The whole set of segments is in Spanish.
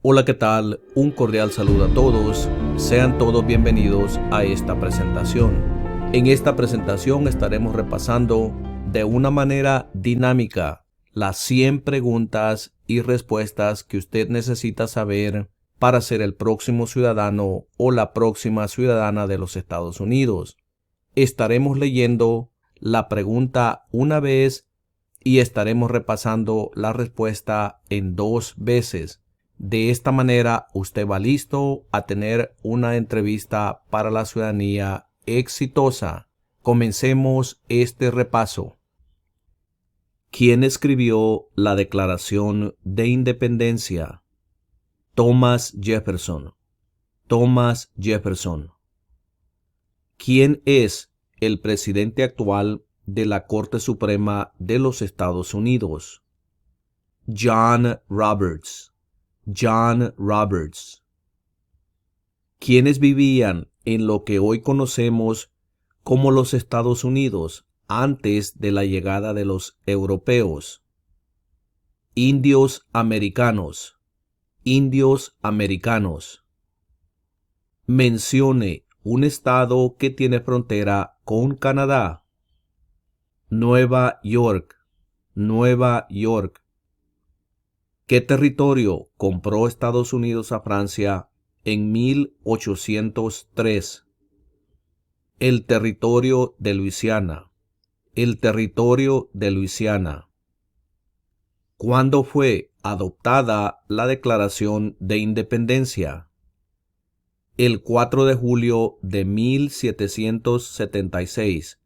Hola, ¿qué tal? Un cordial saludo a todos. Sean todos bienvenidos a esta presentación. En esta presentación estaremos repasando de una manera dinámica las 100 preguntas y respuestas que usted necesita saber para ser el próximo ciudadano o la próxima ciudadana de los Estados Unidos. Estaremos leyendo la pregunta una vez y estaremos repasando la respuesta en 2 veces. De esta manera, usted va listo a tener una entrevista para la ciudadanía exitosa. Comencemos este repaso. ¿Quién escribió la Declaración de Independencia? Thomas Jefferson. Thomas Jefferson. ¿Quién es el presidente actual de la Corte Suprema de los Estados Unidos? John Roberts. John Roberts. ¿Quiénes vivían en lo que hoy conocemos como los Estados Unidos antes de la llegada de los europeos? Indios americanos. Indios americanos. Mencione un estado que tiene frontera con Canadá. Nueva York. Nueva York. ¿Qué territorio compró Estados Unidos a Francia en 1803? El territorio de Luisiana. El territorio de Luisiana. ¿Cuándo fue adoptada la Declaración de Independencia? El 4 de julio de 1776.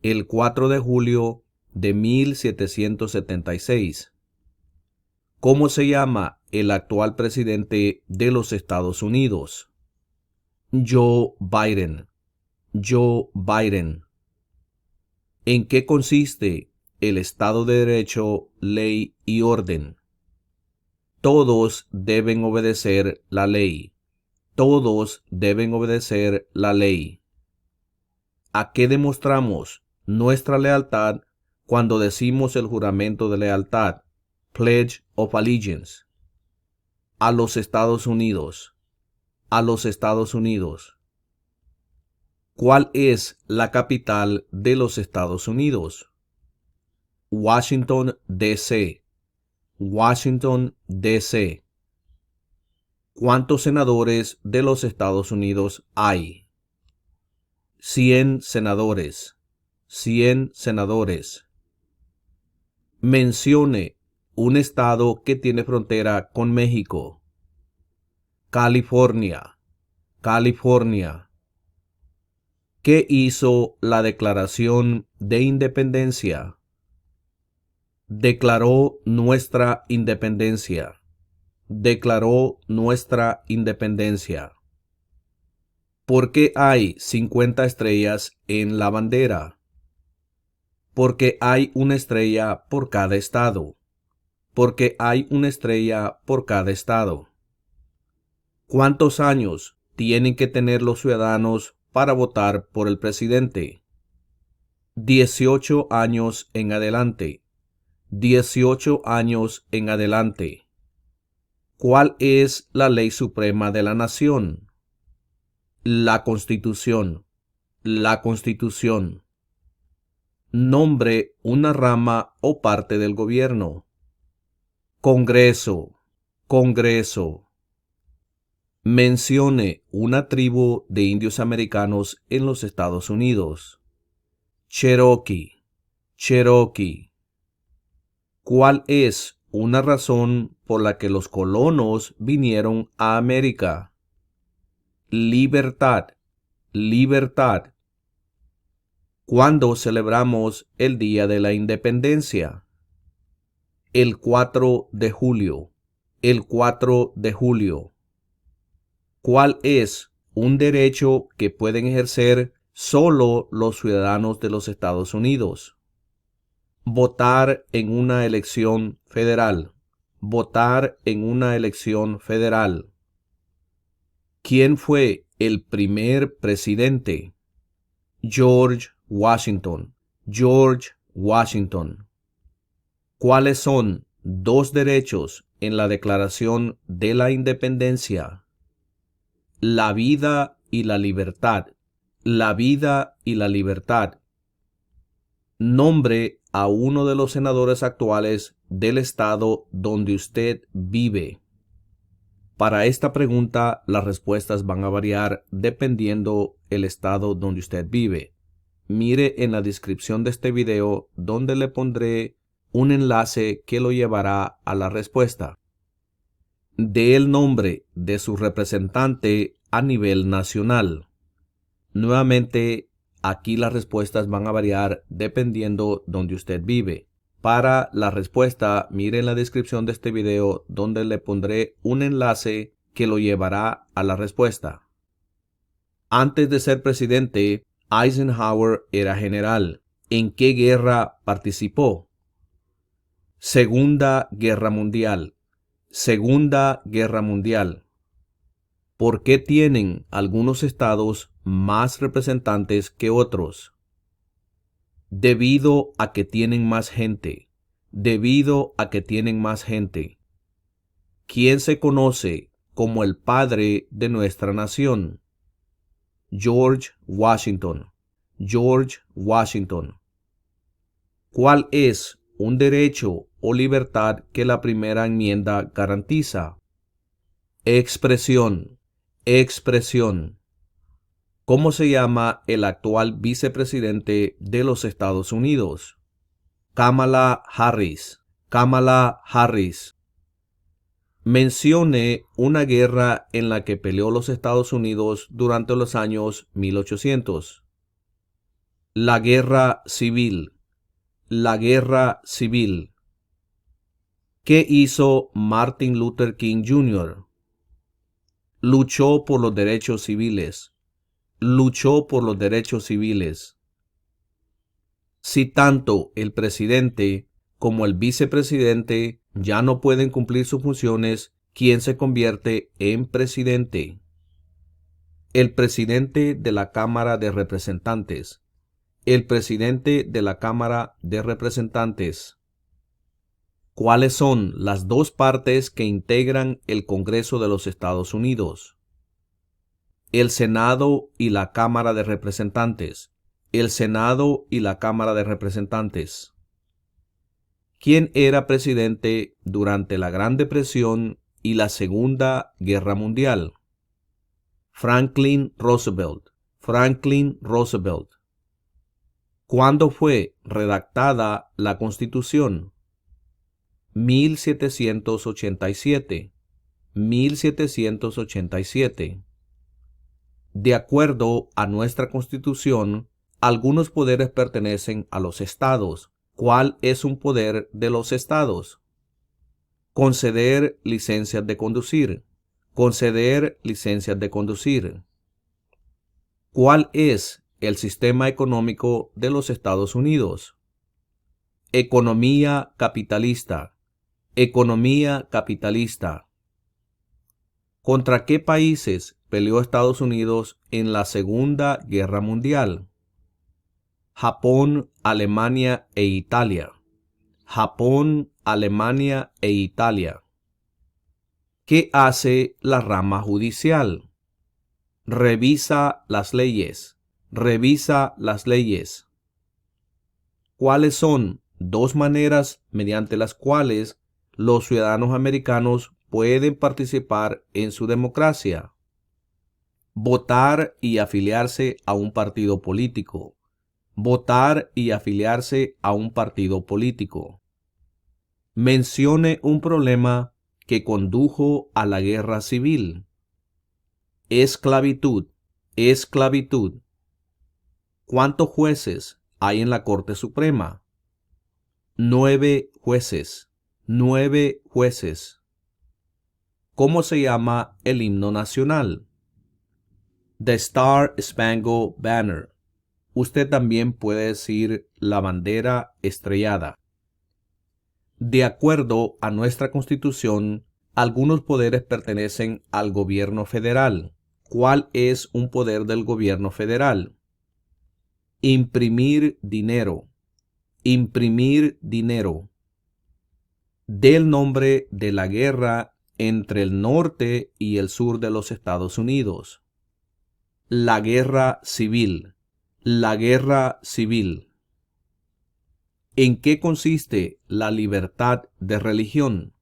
El 4 de julio de 1776. ¿Cómo se llama el actual presidente de los Estados Unidos? Joe Biden. Joe Biden. ¿En qué consiste el Estado de Derecho, ley y orden? Todos deben obedecer la ley. Todos deben obedecer la ley. ¿A qué demostramos nuestra lealtad cuando decimos el juramento de lealtad? Pledge of Allegiance. A los Estados Unidos. A los Estados Unidos. ¿Cuál es la capital de los Estados Unidos? Washington, D.C. Washington, D.C. ¿Cuántos senadores de los Estados Unidos hay? 100 senadores. 100 senadores. Mencione un estado que tiene frontera con México. California. California. ¿Qué hizo la Declaración de Independencia? Declaró nuestra independencia. Declaró nuestra independencia. ¿Por qué hay 50 estrellas en la bandera? Porque hay una estrella por cada estado. Porque hay una estrella por cada estado. ¿Cuántos años tienen que tener los ciudadanos para votar por el presidente? 18 años en adelante. 18 años en adelante. ¿Cuál es la ley suprema de la nación? La Constitución. La Constitución. Nombre una rama o parte del gobierno. Congreso. Congreso. Mencione una tribu de indios americanos en los Estados Unidos. Cherokee. Cherokee. ¿Cuál es una razón por la que los colonos vinieron a América? Libertad. Libertad. ¿Cuándo celebramos el Día de la Independencia? El 4 de julio. El 4 de julio. ¿Cuál es un derecho que pueden ejercer solo los ciudadanos de los Estados Unidos? Votar en una elección federal. Votar en una elección federal. ¿Quién fue el primer presidente? George Washington. George Washington. ¿Cuáles son dos derechos en la Declaración de la Independencia: la vida y la libertad. La vida y la libertad. Nombre a uno de los senadores actuales del estado donde usted vive. Para esta pregunta, las respuestas van a variar dependiendo el estado donde usted vive. Mire en la descripción de este video donde le pondré un enlace que lo llevará a la respuesta. Dé el nombre de su representante a nivel nacional. Nuevamente, aquí las respuestas van a variar dependiendo donde usted vive. Para la respuesta, mire en la descripción de este video donde le pondré un enlace que lo llevará a la respuesta. Antes de ser presidente, Eisenhower era general. ¿En qué guerra participó? Segunda Guerra Mundial. Segunda Guerra Mundial. ¿Por qué tienen algunos estados más representantes que otros? Debido a que tienen más gente. Debido a que tienen más gente. ¿Quién se conoce como el padre de nuestra nación? George Washington. George Washington. ¿Cuál es un derecho o libertad que la primera enmienda garantiza? Expresión. Expresión. ¿Cómo se llama el actual vicepresidente de los Estados Unidos? Kamala Harris. Kamala Harris. Mencione una guerra en la que peleó los Estados Unidos durante los años 1800. La Guerra Civil. La Guerra Civil. ¿Qué hizo Martin Luther King Jr.? Luchó por los derechos civiles. Luchó por los derechos civiles. Si tanto el presidente como el vicepresidente ya no pueden cumplir sus funciones, ¿quién se convierte en presidente? El presidente de la Cámara de Representantes. El presidente de la Cámara de Representantes. ¿Cuáles son las dos partes que integran el Congreso de los Estados Unidos? El Senado y la Cámara de Representantes. El Senado y la Cámara de Representantes. ¿Quién era presidente durante la Gran Depresión y la Segunda Guerra Mundial? Franklin Roosevelt. Franklin Roosevelt. ¿Cuándo fue redactada la Constitución? 1787. 1787. De acuerdo a nuestra Constitución, algunos poderes pertenecen a los estados. ¿Cuál es un poder de los estados? Conceder licencias de conducir. Conceder licencias de conducir. ¿Cuál es el sistema económico de los Estados Unidos? Economía capitalista. Economía capitalista. ¿Contra qué países peleó Estados Unidos en la Segunda Guerra Mundial? Japón, Alemania e Italia. Japón, Alemania e Italia. ¿Qué hace la rama judicial? Revisa las leyes. Revisa las leyes. ¿Cuáles son dos maneras mediante las cuales los ciudadanos americanos pueden participar en su democracia? Votar y afiliarse a un partido político. Votar y afiliarse a un partido político. Mencione un problema que condujo a la guerra civil. Esclavitud. Esclavitud. ¿Cuántos jueces hay en la Corte Suprema? 9 jueces. 9 jueces. ¿Cómo se llama el himno nacional? The Star Spangled Banner. Usted también puede decir la bandera estrellada. De acuerdo a nuestra Constitución, algunos poderes pertenecen al gobierno federal. ¿Cuál es un poder del gobierno federal? Imprimir dinero. Imprimir dinero. Dé el nombre de la guerra entre el norte y el sur de los Estados Unidos. La guerra civil. La guerra civil. ¿En qué consiste la libertad de religión?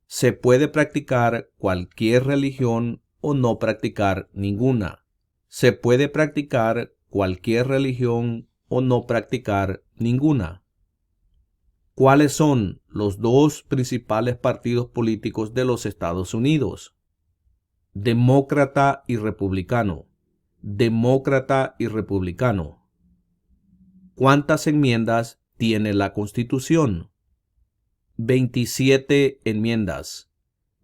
Se puede practicar cualquier religión o no practicar ninguna. Se puede practicar cualquier religión o no practicar ninguna. ¿Cuáles son los dos principales partidos políticos de los Estados Unidos? Demócrata y republicano. Demócrata y republicano. ¿Cuántas enmiendas tiene la Constitución? 27 enmiendas.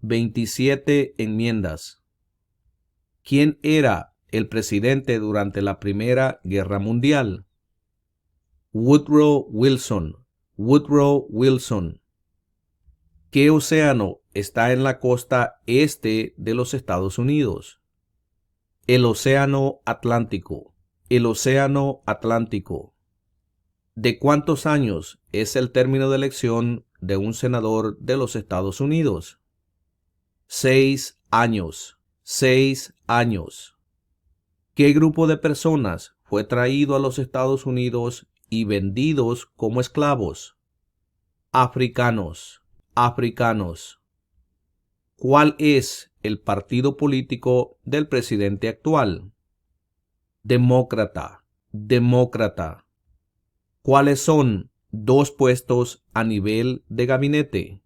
27 enmiendas. ¿Quién era el presidente durante la Primera Guerra Mundial? Woodrow Wilson. Woodrow Wilson. ¿Qué océano está en la costa este de los Estados Unidos? El Océano Atlántico. El Océano Atlántico. ¿De cuántos años es el término de elección de un senador de los Estados Unidos? 6 años. 6 años. ¿Qué grupo de personas fue traído a los Estados Unidos y vendidos como esclavos? Africanos. Africanos. ¿Cuál es el partido político del presidente actual? Demócrata. Demócrata. ¿Cuáles son dos puestos a nivel de gabinete?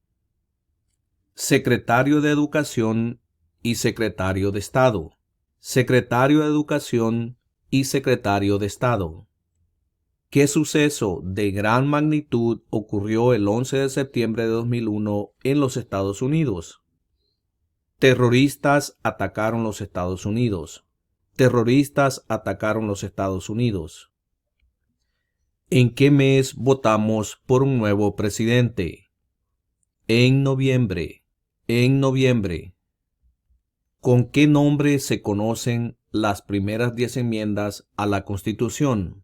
Secretario de Educación y Secretario de Estado. Secretario de Educación y Secretario de Estado. ¿Qué suceso de gran magnitud ocurrió el 11 de septiembre de 2001 en los Estados Unidos? Terroristas atacaron los Estados Unidos. Terroristas atacaron los Estados Unidos. ¿En qué mes votamos por un nuevo presidente? En noviembre. En noviembre. ¿Con qué nombre se conocen las primeras 10 enmiendas a la Constitución?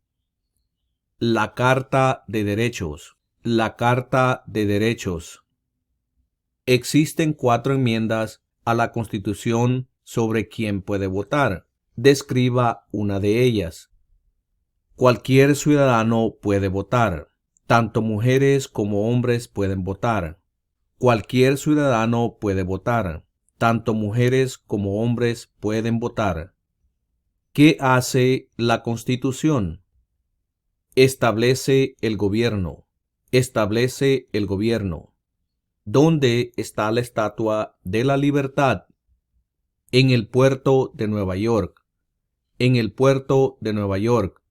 La Carta de Derechos. La Carta de Derechos. Existen 4 enmiendas a la Constitución sobre quién puede votar. Describa una de ellas. Cualquier ciudadano puede votar. Tanto mujeres como hombres pueden votar. Cualquier ciudadano puede votar. Tanto mujeres como hombres pueden votar. ¿Qué hace la Constitución? Establece el gobierno. Establece el gobierno. ¿Dónde está la Estatua de la Libertad? En el puerto de Nueva York. En el puerto de Nueva York.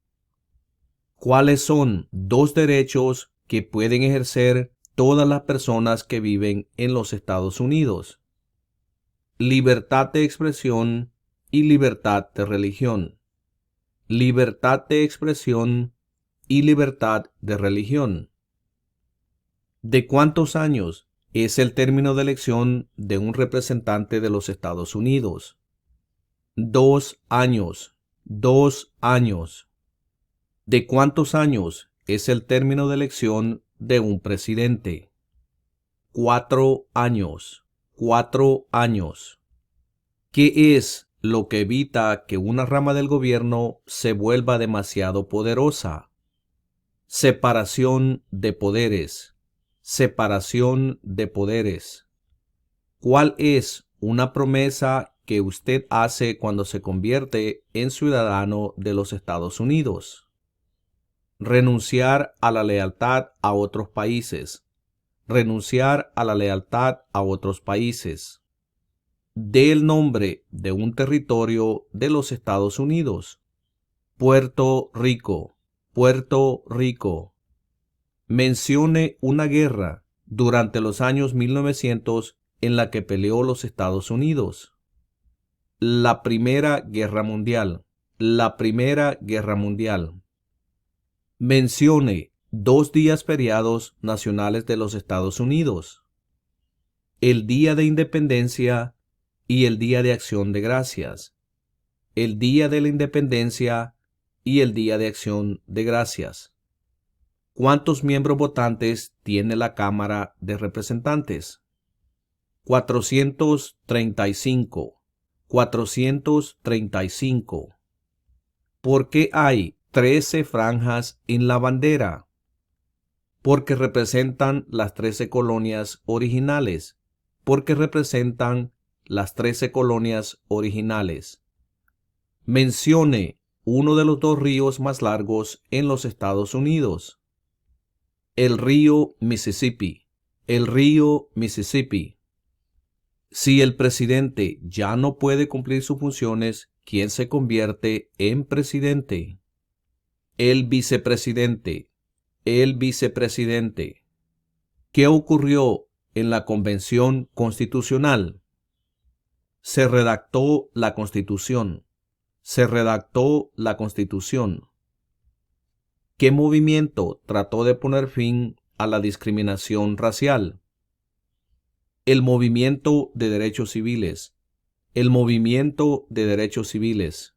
¿Cuáles son 2 derechos que pueden ejercer todas las personas que viven en los Estados Unidos? Libertad de expresión y libertad de religión. Libertad de expresión y libertad de religión. ¿De cuántos años es el término de elección de un representante de los Estados Unidos? 2 años. 2 años. ¿De cuántos años es el término de elección de un presidente? 4 años. 4 años. ¿Qué es lo que evita que una rama del gobierno se vuelva demasiado poderosa? Separación de poderes. Separación de poderes. ¿Cuál es una promesa que usted hace cuando se convierte en ciudadano de los Estados Unidos? Renunciar a la lealtad a otros países. Renunciar a la lealtad a otros países. Dé el nombre de un territorio de los Estados Unidos. Puerto Rico. Puerto Rico. Mencione una guerra durante los años 1900 en la que peleó los Estados Unidos. La Primera Guerra Mundial. La Primera Guerra Mundial. Mencione 2 días feriados nacionales de los Estados Unidos. El Día de Independencia y el Día de Acción de Gracias. El Día de la Independencia y el Día de Acción de Gracias. ¿Cuántos miembros votantes tiene la Cámara de Representantes? 435. 435. ¿Por qué hay 13 franjas en la bandera? Porque representan las 13 colonias originales. Porque representan las 13 colonias originales. Mencione uno de los dos ríos más largos en los Estados Unidos. El río Mississippi. El río Mississippi. Si el presidente ya no puede cumplir sus funciones, ¿quién se convierte en presidente? El vicepresidente. El vicepresidente. ¿Qué ocurrió en la Convención Constitucional? Se redactó la Constitución. Se redactó la Constitución. ¿Qué movimiento trató de poner fin a la discriminación racial? El movimiento de derechos civiles. El movimiento de derechos civiles.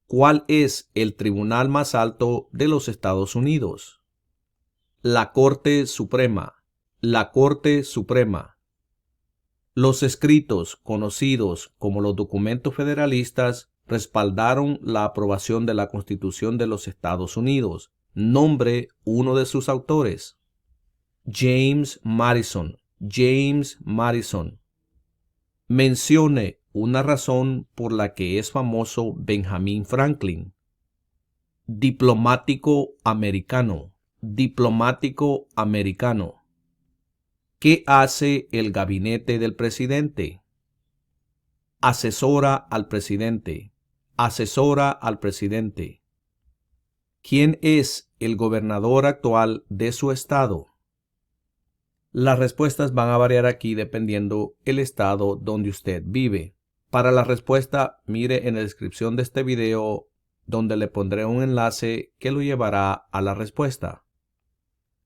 ¿Cuál es el tribunal más alto de los Estados Unidos? La Corte Suprema. La Corte Suprema. Los escritos, conocidos como los documentos federalistas, respaldaron la aprobación de la Constitución de los Estados Unidos. Nombre uno de sus autores. James Madison. James Madison. Mencione una razón por la que es famoso Benjamin Franklin. Diplomático americano. Diplomático americano. ¿Qué hace el gabinete del presidente? Asesora al presidente. Asesora al presidente. ¿Quién es el gobernador actual de su estado? Las respuestas van a variar aquí dependiendo el estado donde usted vive. Para la respuesta, mire en la descripción de este video donde le pondré un enlace que lo llevará a la respuesta.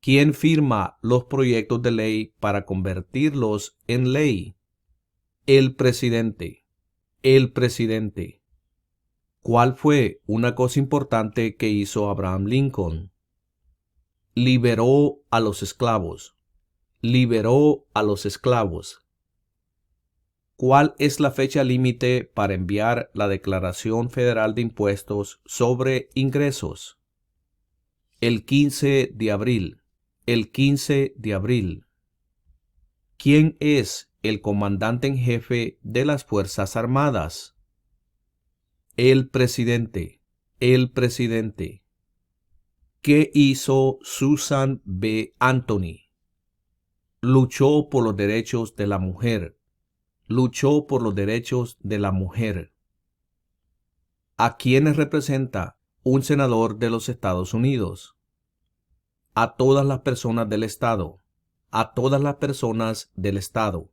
¿Quién firma los proyectos de ley para convertirlos en ley? El presidente. El presidente. ¿Cuál fue una cosa importante que hizo Abraham Lincoln? Liberó a los esclavos. Liberó a los esclavos. ¿Cuál es la fecha límite para enviar la Declaración Federal de Impuestos sobre Ingresos? El 15 de abril. El 15 de abril. ¿Quién es el comandante en jefe de las Fuerzas Armadas? El presidente. El presidente. ¿Qué hizo Susan B. Anthony? Luchó por los derechos de la mujer. Luchó por los derechos de la mujer. ¿A quiénes representa un senador de los Estados Unidos? A todas las personas del estado. A todas las personas del estado.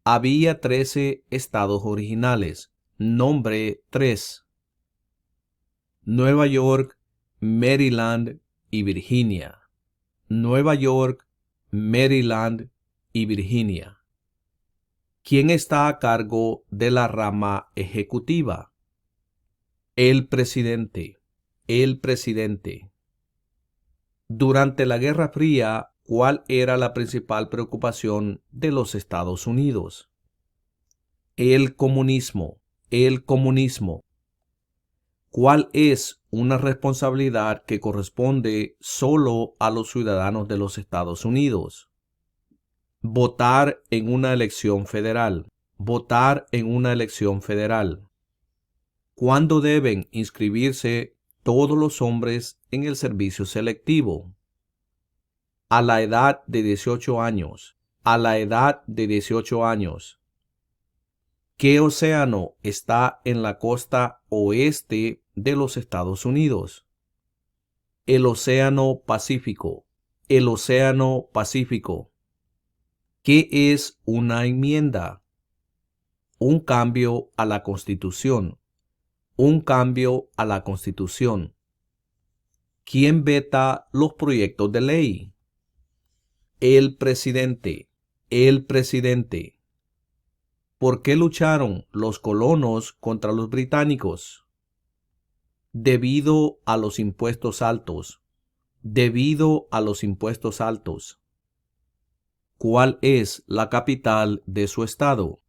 Había 13 estados originales. Nombre 3. Nueva York, Maryland y Virginia. Nueva York, Maryland y Virginia. ¿Quién está a cargo de la rama ejecutiva? El presidente. El presidente. Durante la Guerra Fría, ¿cuál era la principal preocupación de los Estados Unidos? El comunismo. El comunismo. ¿Cuál es una responsabilidad que corresponde solo a los ciudadanos de los Estados Unidos? Votar en una elección federal. Votar en una elección federal. ¿Cuándo deben inscribirse todos los hombres en el servicio selectivo? A la edad de 18 años. A la edad de 18 años. ¿Qué océano está en la costa oeste de los Estados Unidos? El Océano Pacífico. El Océano Pacífico. ¿Qué es una enmienda? Un cambio a la Constitución. Un cambio a la Constitución. ¿Quién veta los proyectos de ley? El presidente. El presidente. ¿Por qué lucharon los colonos contra los británicos? Debido a los impuestos altos. debido a los impuestos altos. ¿Cuál es la capital de su estado?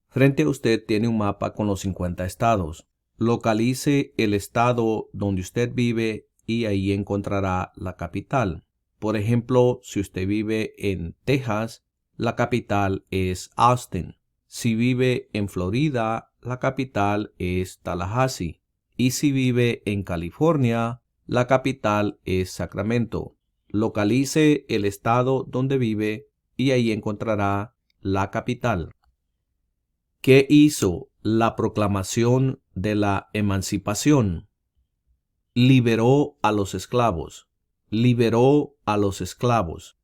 Frente a usted tiene un mapa con los 50 estados. Localice el estado donde usted vive y ahí encontrará la capital. Por ejemplo, si usted vive en Texas, la capital es Austin. Si vive en Florida, la capital es Tallahassee. Y si vive en California, la capital es Sacramento. Localice el estado donde vive y ahí encontrará la capital. ¿Qué hizo la proclamación de la emancipación? Liberó a los esclavos. Liberó a los esclavos.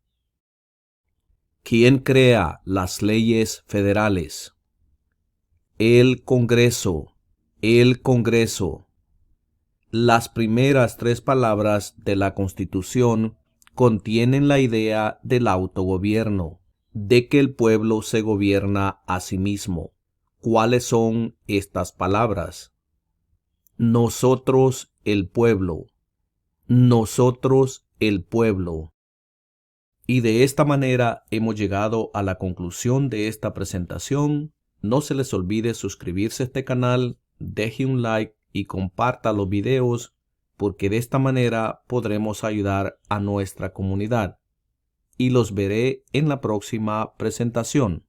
¿Quién crea las leyes federales? El Congreso. El Congreso. Las primeras 3 palabras de la Constitución contienen la idea del autogobierno, de que el pueblo se gobierna a sí mismo. ¿Cuáles son estas palabras? Nosotros el pueblo. Nosotros el pueblo. Y de esta manera hemos llegado a la conclusión de esta presentación. No se les olvide suscribirse a este canal, deje un like y comparta los videos, porque de esta manera podremos ayudar a nuestra comunidad. Y los veré en la próxima presentación.